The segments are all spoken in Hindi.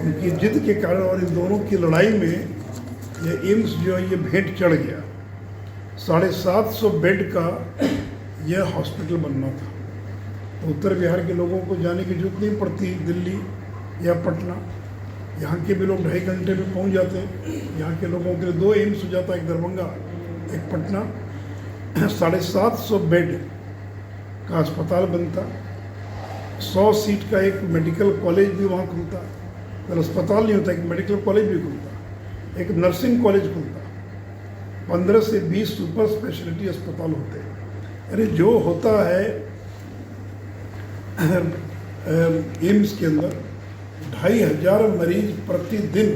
उनकी जिद के कारण और इन दोनों की लड़ाई में ये एम्स जो है ये भेंट चढ़ गया। 750 बेड का यह हॉस्पिटल बनना था। तो उत्तर बिहार के लोगों को जाने की जरूरत नहीं पड़ती दिल्ली या पटना, यहाँ के भी लोग 2.5 घंटे में पहुँच जाते हैं। यहाँ के लोगों के लिए 2 एम्स हो जाता, एक दरभंगा एक पटना। 750 बेड का अस्पताल बनता, 100 सीट का एक मेडिकल कॉलेज भी वहाँ खुलता। तो अस्पताल नहीं होता, एक मेडिकल कॉलेज भी खुलता, एक नर्सिंग कॉलेज खुलता, 15 से 20 सुपर स्पेशलिटी अस्पताल होते हैं। अरे जो होता है एम्स के अंदर 2500 मरीज प्रतिदिन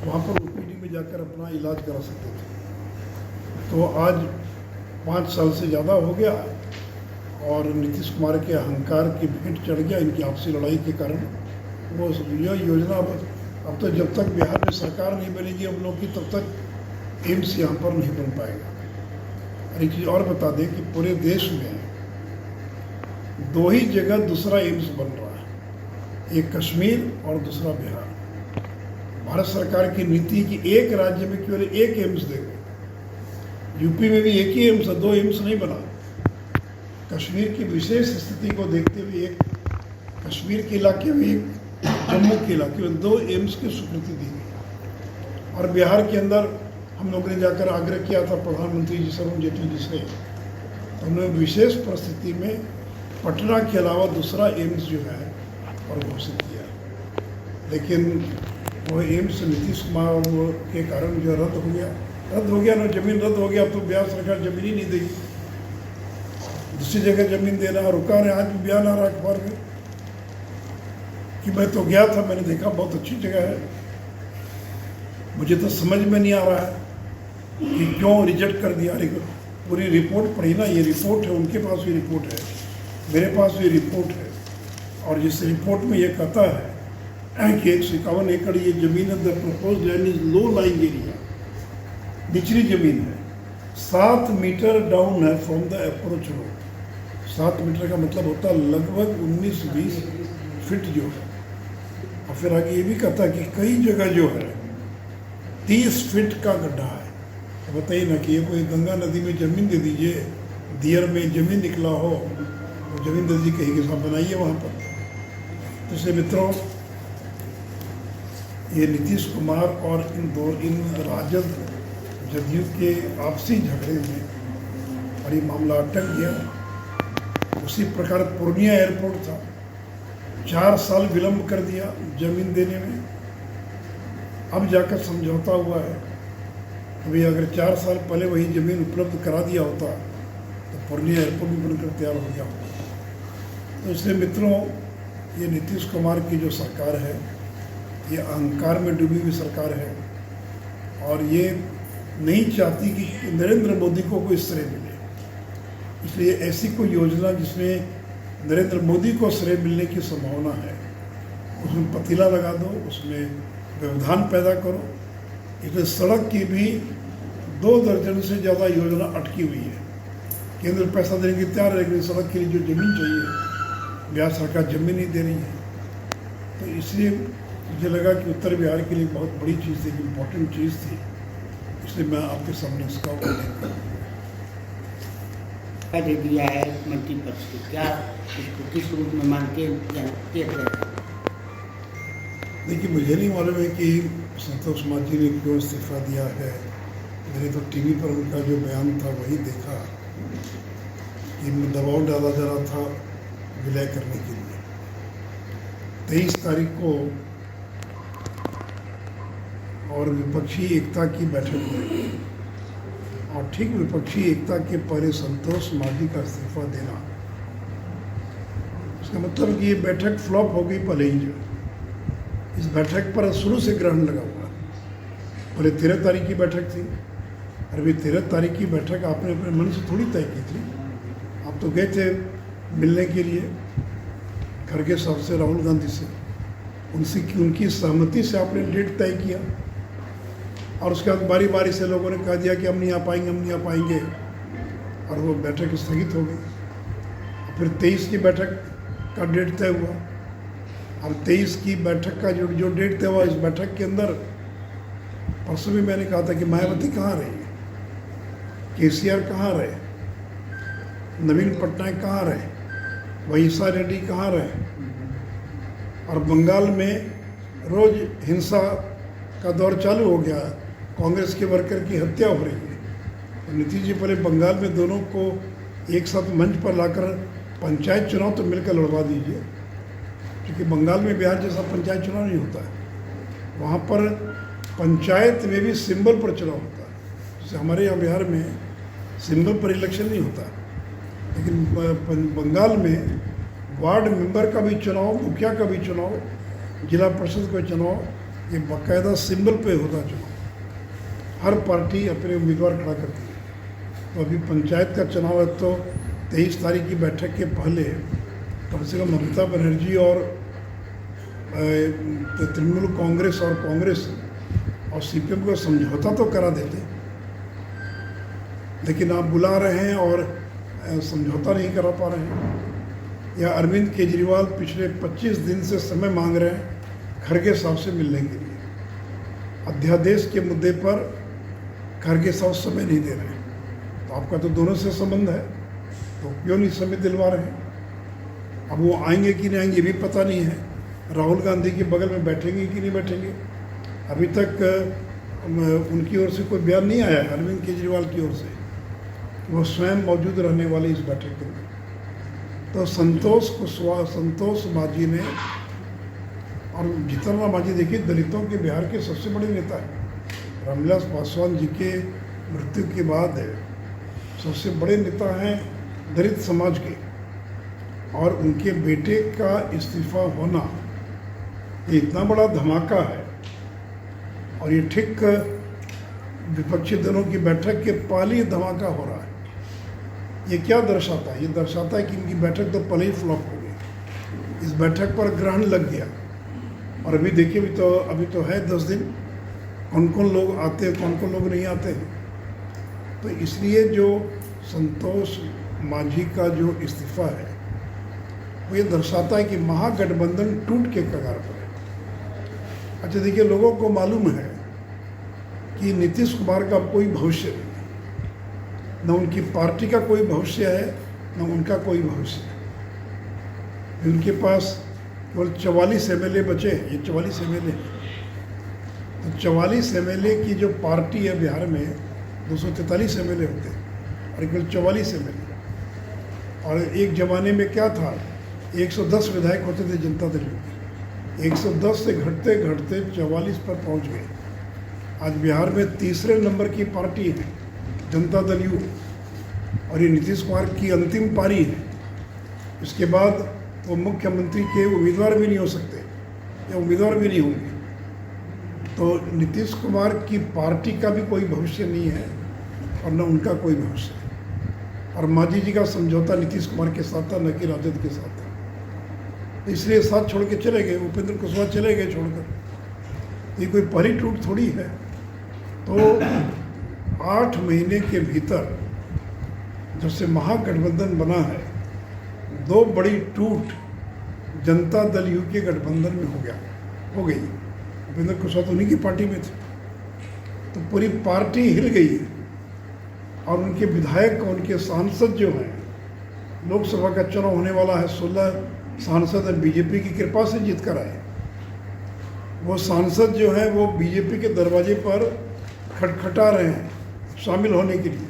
वहाँ पर ओपीडी में जाकर अपना इलाज करा सकते थे। तो आज 5 साल से ज़्यादा हो गया और नीतीश कुमार के अहंकार की भेंट चढ़ गया इनकी आपसी लड़ाई के कारण। वो यह योजना अब तो जब तक बिहार में सरकार नहीं बनेगी हम लोग की, तब तक एम्स यहाँ पर नहीं बन पाएगा। और एक चीज़ और बता दें कि पूरे देश में 2 ही जगह दूसरा एम्स बन रहा है, एक कश्मीर और दूसरा बिहार। भारत सरकार की नीति की एक राज्य में केवल एक एम्स देंगे। यूपी में भी एक ही एम्स है, 2 एम्स नहीं बना। कश्मीर की विशेष स्थिति को देखते हुए एक कश्मीर के इलाके में, एक जम्मू के इलाके में 2 एम्स की स्वीकृति दी गई। और बिहार के अंदर हम लोगों ने जाकर आग्रह किया था प्रधानमंत्री जी से, अरुण जेटली जी से, तो उन्होंने विशेष परिस्थिति में पटना के अलावा दूसरा एम्स जो है और घोषित किया। लेकिन वो एम्स नीतीश कुमार के कारण जो रद्द हो गया ना, जमीन रद्द हो गया। तो बिहार सरकार जमीन ही नहीं देगी, दूसरी जगह जमीन देना रुका रहे। आज भी बयान आ रहा अखबार में कि मैं तो गया था, मैंने देखा बहुत अच्छी जगह है, मुझे तो समझ में नहीं आ रहा है कि क्यों रिजेक्ट कर दिया। पूरी रिपोर्ट पढ़ी ना, ये रिपोर्ट है, उनके पास भी रिपोर्ट है, मेरे पास भी रिपोर्ट है। और जिस रिपोर्ट में ये कहता है कि 151 एकड़ ये जमीन है, the proposed land is low lying area, निचली जमीन है, 7 मीटर डाउन है from the approach road. 7 metre का मतलब होता है लगभग 19-20 फीट जो है। और फिर आगे ये भी कहता है कि कई जगह जो है 30 फीट का गड्ढा है। तो बताइए ना कि ये कोई गंगा नदी में ज़मीन दे दीजिए, दियर में ज़मीन निकला हो, तो ज़मीन दे दीजिए, कहीं के साथ बनाइए वहाँ पर। तो इसलिए मित्रों, ये नीतीश कुमार और इन राजद जदयू के आपसी झगड़े में और ये मामला अटक गया। उसी प्रकार पूर्णिया एयरपोर्ट था, 4 साल विलंब कर दिया जमीन देने में। अब जाकर समझौता हुआ है। अभी अगर 4 साल पहले वही जमीन उपलब्ध करा दिया होता तो पूर्णिया एयरपोर्ट भी बनकर तैयार हो गया होता। तो इसलिए मित्रों, ये नीतीश कुमार की जो सरकार है, ये अहंकार में डूबी हुई सरकार है और ये नहीं चाहती कि नरेंद्र मोदी को कोई श्रेय मिले। इसलिए ऐसी कोई योजना जिसमें नरेंद्र मोदी को श्रेय मिलने की संभावना है, उसमें पतीला लगा दो, उसमें व्यवधान पैदा करो। इसलिए सड़क की भी 2 दर्जन से ज़्यादा योजना अटकी हुई है। केंद्र पैसा देने की तैयार है, लेकिन सड़क के लिए जो ज़मीन चाहिए बिहार सरकार ज़मीन नहीं दे रही है। तो इसलिए मुझे लगा कि उत्तर बिहार के लिए बहुत बड़ी चीज़ थी, इम्पोर्टेंट चीज़ थी, इसलिए मैं आपके सामने इसका उल्लेख दे दिया है मंत्री पद से, क्या इसको किस रूप में मानते हैं? देखिए, मुझे नहीं मालूम है कि संतोष मांझी ने क्यों इस्तीफा दिया है। मैंने तो टीवी पर उनका जो बयान था वही देखा कि दबाव डाला जा रहा था विलय करने के लिए। 23 तारीख को और विपक्षी एकता की बैठक हुई और ठीक विपक्षी एकता के पहले संतोष मांझी का इस्तीफा देना, उसका मतलब कि ये बैठक फ्लॉप हो गई पहले ही। जो इस बैठक पर शुरू से ग्रहण लगा हुआ, पहले 13 तारीख की बैठक थी। और अभी 13 तारीख की बैठक आपने अपने मन से थोड़ी तय की थी। आप तो गए थे मिलने के लिए खड़गे साहब से, राहुल गांधी से, उनकी सहमति से आपने डेट तय किया। और उसके बाद बारी बारी से लोगों ने कह दिया कि हम नहीं आ पाएंगे, हम नहीं आ पाएंगे, और वो बैठक स्थगित हो गई। फिर 23 की बैठक का डेट तय हुआ। और 23 की बैठक का जो डेट था वह इस बैठक के अंदर, परसों भी मैंने कहा था कि मायावती कहाँ रही, केसीआर कहाँ रहे, नवीन पटनायक कहाँ रहे, वहीसा रेड्डी कहाँ रहे, और बंगाल में रोज हिंसा का दौर चालू हो गया, कांग्रेस के वर्कर की हत्या हो रही है। तो नीतीश जी पहले बंगाल में दोनों को एक साथ मंच पर लाकर पंचायत चुनाव तो मिलकर लड़वा दीजिए, क्योंकि बंगाल में बिहार जैसा पंचायत चुनाव नहीं होता है। वहाँ पर पंचायत में भी सिंबल पर चुनाव होता है, जैसे हमारे यहाँ बिहार में सिंबल पर इलेक्शन नहीं होता, लेकिन बंगाल में वार्ड मेंबर का भी चुनाव, मुखिया का भी चुनाव, जिला परिषद का चुनाव, ये बाकायदा सिंबल पे होता चुनाव। हर पार्टी अपने उम्मीदवार खड़ा करती है। तो अभी पंचायत का चुनाव है, तो 23 तारीख की बैठक के पहले कम से कम ममता बनर्जी और तृणमूल कांग्रेस और सीपीएम को समझौता तो करा देते, लेकिन आप बुला रहे हैं और समझौता नहीं करा पा रहे हैं। या अरविंद केजरीवाल पिछले 25 दिन से समय मांग रहे हैं खड़गे साहब से मिलने के लिए। अध्यादेश के मुद्दे पर खड़गे साहब समय नहीं दे रहे हैं। तो आपका तो दोनों से संबंध है, तो क्यों नहीं समय दिलवा रहे हैं? अब वो आएंगे कि नहीं आएंगे ये भी पता नहीं है। राहुल गांधी के बगल में बैठेंगे कि नहीं बैठेंगे, अभी तक उनकी ओर से कोई बयान नहीं आया है अरविंद केजरीवाल की ओर से कि वो स्वयं मौजूद रहने वाले इस बैठक के अंदर। तो संतोष मांझी ने, और जीतन राम मांझी देखिए दलितों के बिहार के सबसे बड़े नेता हैं। रामविलास पासवान जी के मृत्यु के बाद सबसे बड़े नेता हैं दलित समाज के, और उनके बेटे का इस्तीफा होना ये इतना बड़ा धमाका है। और ये ठीक विपक्षी दलों की बैठक के पहले धमाका हो रहा है। ये क्या दर्शाता है? ये दर्शाता है कि इनकी बैठक तो पहले ही फ्लॉप हो गई। इस बैठक पर ग्रहण लग गया, और अभी देखिए अभी तो है 10 दिन, कौन कौन लोग आते हैं, कौन कौन लोग नहीं आते हैं। तो इसलिए जो संतोष मांझी का जो इस्तीफा है वो ये दर्शाता है कि महागठबंधन टूट के कगार पर है। अच्छा देखिए, लोगों को मालूम है कि नीतीश कुमार का कोई भविष्य नहीं, न उनकी पार्टी का कोई भविष्य है, न उनका कोई भविष्य है। उनके पास केवल 44 MLA बचे हैं। ये 44 MLA, तो 44 MLA की जो पार्टी है बिहार में 243 MLA होते हैं, और केवल 44 MLA। और एक ज़माने में क्या था, 110 विधायक होते थे जनता दल के, 110 से घटते घटते 44 पर पहुंच गए। आज बिहार में तीसरे नंबर की पार्टी है जनता दल यू, और ये नीतीश कुमार की अंतिम पारी है। इसके बाद वो मुख्यमंत्री के उम्मीदवार भी नहीं हो सकते, या उम्मीदवार भी नहीं होंगे। तो नीतीश कुमार की पार्टी का भी कोई भविष्य नहीं है, और न उनका कोई भविष्य है। और मांझी जी का समझौता नीतीश कुमार के साथ था, न कि राजद के साथ था। इसलिए साथ छोड़ के चले गए, उपेंद्र कुशवाहा चले गए छोड़कर। ये कोई पहली टूट थोड़ी है। तो 8 महीने के भीतर जब से महागठबंधन बना है, 2 बड़ी टूट जनता दल यू के गठबंधन में हो गई। उपेंद्र कुशवाहा तो उन्हीं की पार्टी में थे, तो पूरी पार्टी हिल गई है। और उनके विधायक, उनके सांसद जो हैं, लोकसभा का चुनाव होने वाला है, 16 सांसद बीजेपी की कृपा से जीत कर आए। वो सांसद जो है वो बीजेपी के दरवाजे पर खटखटा रहे हैं शामिल होने के लिए,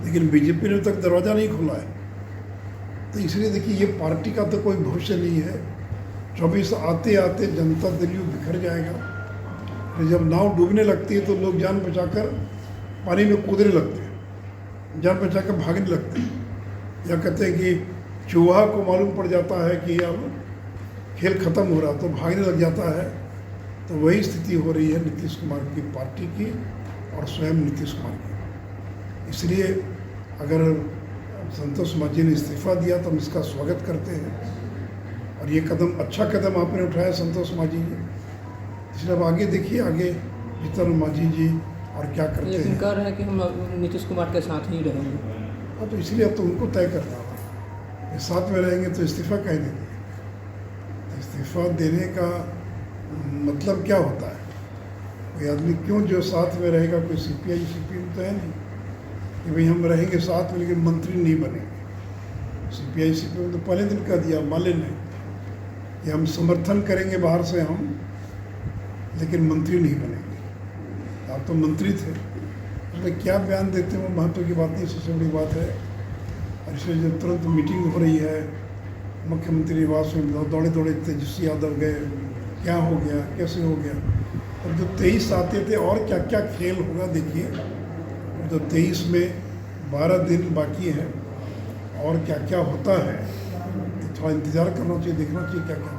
लेकिन बीजेपी ने तक दरवाज़ा नहीं खोला है। तो इसलिए देखिए, ये पार्टी का तो कोई भविष्य नहीं है। 24 आते आते जनता दल यू बिखर जाएगा। फिर जब नाव डूबने लगती है तो लोग जान बचाकर पानी में कूदने लगते हैं, जान बचाकर भागने लगते हैं, या कहते हैं कि चूहा को मालूम पड़ जाता है कि अब खेल ख़त्म हो रहा, तो भागने लग जाता है। तो वही स्थिति हो रही है नीतीश कुमार की पार्टी की और स्वयं नीतीश कुमार की। इसलिए अगर संतोष मांझी ने इस्तीफा दिया तो हम इसका स्वागत करते हैं, और ये कदम, अच्छा कदम आपने उठाया संतोष मांझी जी। इसलिए अब आगे देखिए, आगे जीतन मांझी जी और क्या करते हैं। लेकिन कह रहे हैं कि हम नीतीश कुमार के साथ ही रहेंगे। हाँ, तो इसलिए अब तो उनको तय करना होगा, साथ में रहेंगे तो इस्तीफा कह देंगे। इस्तीफा देने का मतलब क्या होता है? कोई आदमी क्यों जो साथ में रहेगा, कोई CPI CPM तो है नहीं कि भाई हम रहेंगे साथ में लेकिन मंत्री नहीं बनेंगे। CPI CPM तो पहले दिन कह दिया माले ने कि हम समर्थन करेंगे बाहर से हम, लेकिन मंत्री नहीं बनेंगे। आप तो मंत्री थे, मतलब क्या बयान देते हैं वो महत्व की बात नहीं, सबसे बड़ी बात है। और इसलिए जब तुरंत मीटिंग हो रही है मुख्यमंत्री निवास में, दौड़े दौड़े तेजस्वी यादव गए, क्या हो गया, कैसे हो गया। और जो 23 आते थे और क्या क्या खेल होगा देखिए। तो 23 में 12 दिन बाकी है और क्या क्या होता है, तो थोड़ा इंतज़ार करना चाहिए, देखना चाहिए क्या क्या